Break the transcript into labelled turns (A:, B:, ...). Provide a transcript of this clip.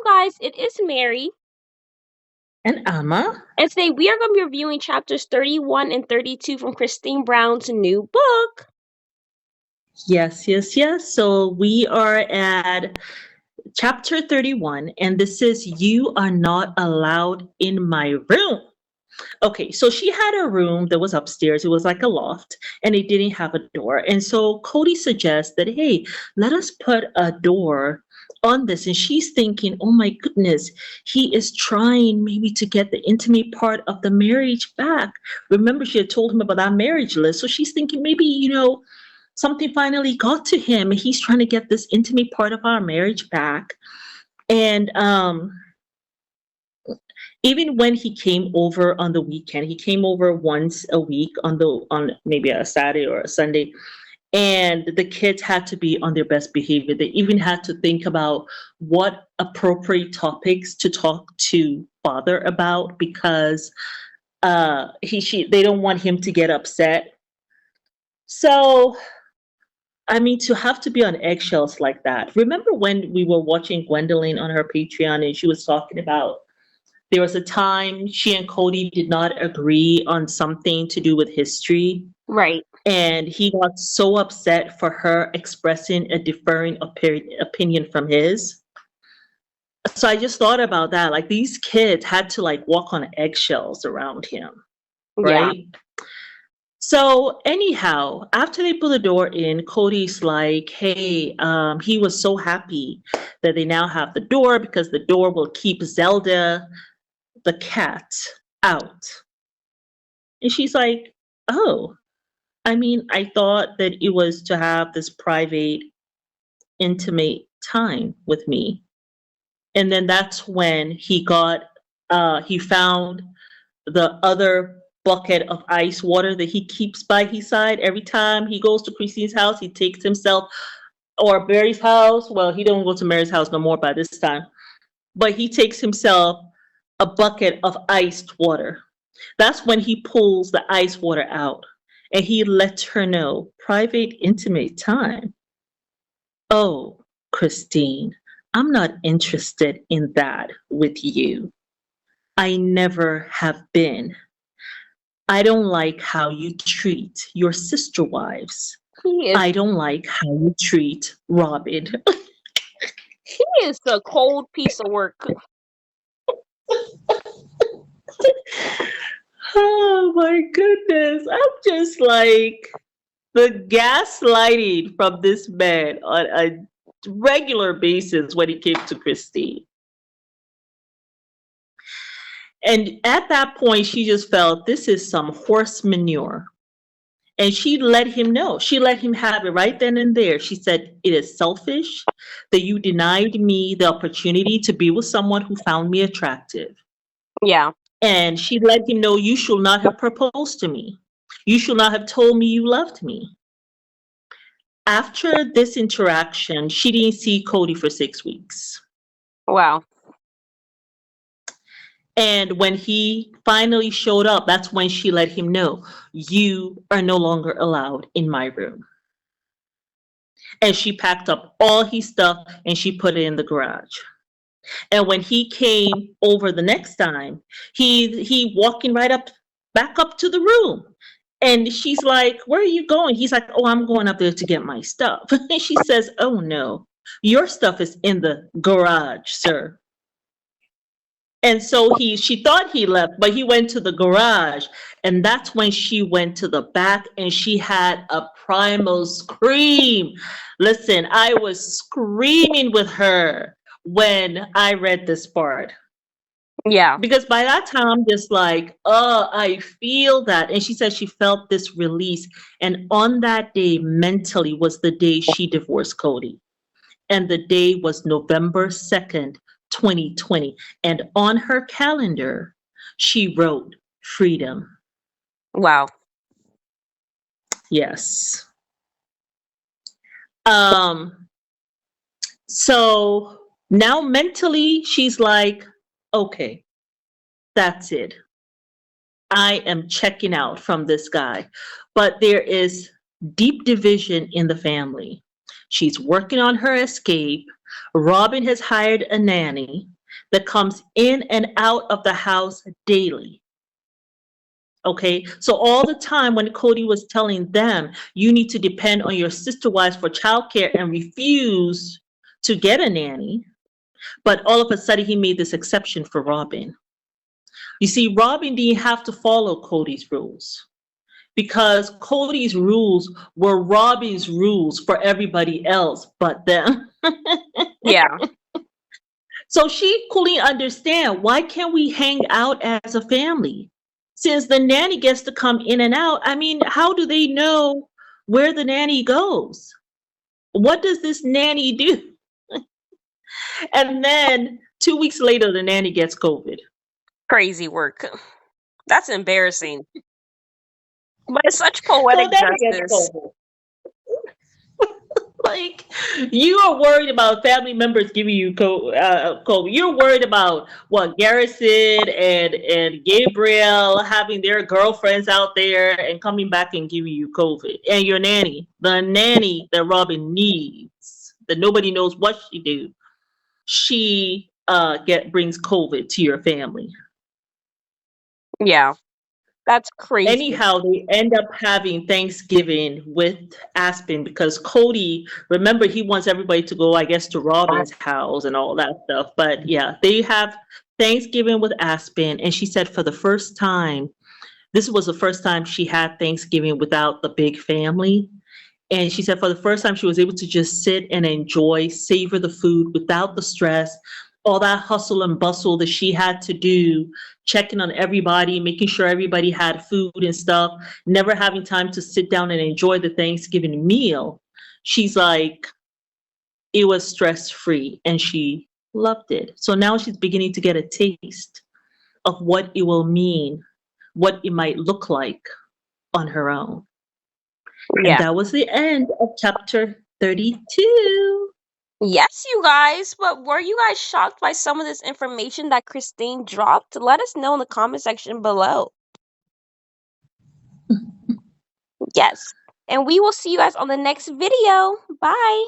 A: guys, it is Mary,
B: And Amma?
A: and today we are going to be reviewing chapters 31 and 32 from Christine Brown's new book.
B: Yes, yes, yes. So we are at chapter 31, and this is You Are Not Allowed in My Room. Okay, so she had a room that was upstairs. It was like a loft, and it didn't have a door. And so Kody suggests that, hey, let us put a door on this. And she's thinking, oh my goodness, he is trying maybe to get the intimate part of the marriage back. Remember, she had told him about that marriage list. So she's thinking maybe, something finally got to him. And he's trying to get this intimate part of our marriage back. And even when he came over on the weekend, he came over once a week on maybe a Saturday or a Sunday, and the kids had to be on their best behavior. They even had to think about what appropriate topics to talk to father about because they don't want him to get upset. So I mean, to have to be on eggshells like that. Remember when we were watching Gwendolyn on her Patreon and she was talking about there was a time she and Kody did not agree on something to do with history.
A: Right.
B: And he got so upset for her expressing a differing opinion from his. So I just thought about that. Like these kids had to like walk on eggshells around him, right?
A: Yeah.
B: So anyhow, after they put the door in, Cody's like, hey, he was so happy that they now have the door because the door will keep Zelda, the cat, out. And she's like, oh, I mean, I thought that it was to have this private, intimate time with me. And then that's when he found the other bucket of ice water that he keeps by his side. Every time he goes to Christine's house, he takes himself, or Mary's house. Well, he don't go to Mary's house no more by this time, but he takes himself a bucket of iced water. That's when he pulls the ice water out and he lets her know private, intimate time. Oh, Christine, I'm not interested in that with you. I never have been. I don't like how you treat your sister wives. I don't like how you treat Robin.
A: He is a cold piece of work.
B: Oh my goodness. I'm just like the gaslighting from this man on a regular basis when it came to Christine. And at that point, she just felt this is some horse manure. And she let him know. She let him have it right then and there. She said, it is selfish that you denied me the opportunity to be with someone who found me attractive.
A: Yeah.
B: And she let him know, you should not have proposed to me. You should not have told me you loved me. After this interaction, she didn't see Kody for 6 weeks.
A: Wow.
B: And when he finally showed up, that's when she let him know, you are no longer allowed in my room. And she packed up all his stuff and she put it in the garage. And when he came over the next time, he walking back up to the room. And she's like, where are you going? He's like, oh, I'm going up there to get my stuff. And she says, oh no, your stuff is in the garage, sir. And so she thought he left, but he went to the garage. And that's when she went to the back and she had a primal scream. Listen, I was screaming with her when I read this part.
A: Yeah.
B: Because by that time, I'm just like, oh, I feel that. And she said she felt this release. And on that day, mentally, was the day she divorced Kody. And the day was November 2nd, 2020. And on her calendar, she wrote freedom.
A: Wow.
B: Yes. So now mentally, she's like, okay, that's it. I am checking out from this guy. But there is deep division in the family. She's working on her escape. Robin has hired a nanny. that comes in and out of the house daily. Okay, so all the time when Kody was telling them, you need to depend on your sister wives for childcare and refuse to get a nanny, but all of a sudden he made this exception for Robin. You see, Robin didn't have to follow Kody's rules because Kody's rules were Robin's rules for everybody else but them.
A: Yeah.
B: So she couldn't understand, why can't we hang out as a family? Since the nanny gets to come in and out, I mean, how do they know where the nanny goes? What does this nanny do? And then 2 weeks later, the nanny gets COVID.
A: Crazy work. That's embarrassing. But it's such
B: So
A: poetic
B: nanny gets
A: justice.
B: COVID. Like, you are worried about family members giving you COVID. You're worried about what, Garrison and Gabriel having their girlfriends out there and coming back and giving you COVID. And your nanny, the nanny that Robin needs, that nobody knows what she do, she brings COVID to your family.
A: Yeah. That's crazy.
B: Anyhow, they end up having Thanksgiving with Aspen because Kody, remember, he wants everybody to go, I guess, to Robin's house and all that stuff. But yeah, they have Thanksgiving with Aspen. And she said for the first time, this was the first time she had Thanksgiving without the big family. And she said for the first time, she was able to just sit and enjoy, savor the food without the stress, all that hustle and bustle that she had to do, checking on everybody, making sure everybody had food and stuff, never having time to sit down and enjoy the Thanksgiving meal. She's like, it was stress free and she loved it. So now she's beginning to get a taste of what it will mean, what it might look like on her own. And
A: Yeah.
B: that was the end of chapter 32.
A: Yes, you guys. But were you guys shocked by some of this information that Christine dropped? Let us know in the comment section below. Yes. And we will see you guys on the next video. Bye.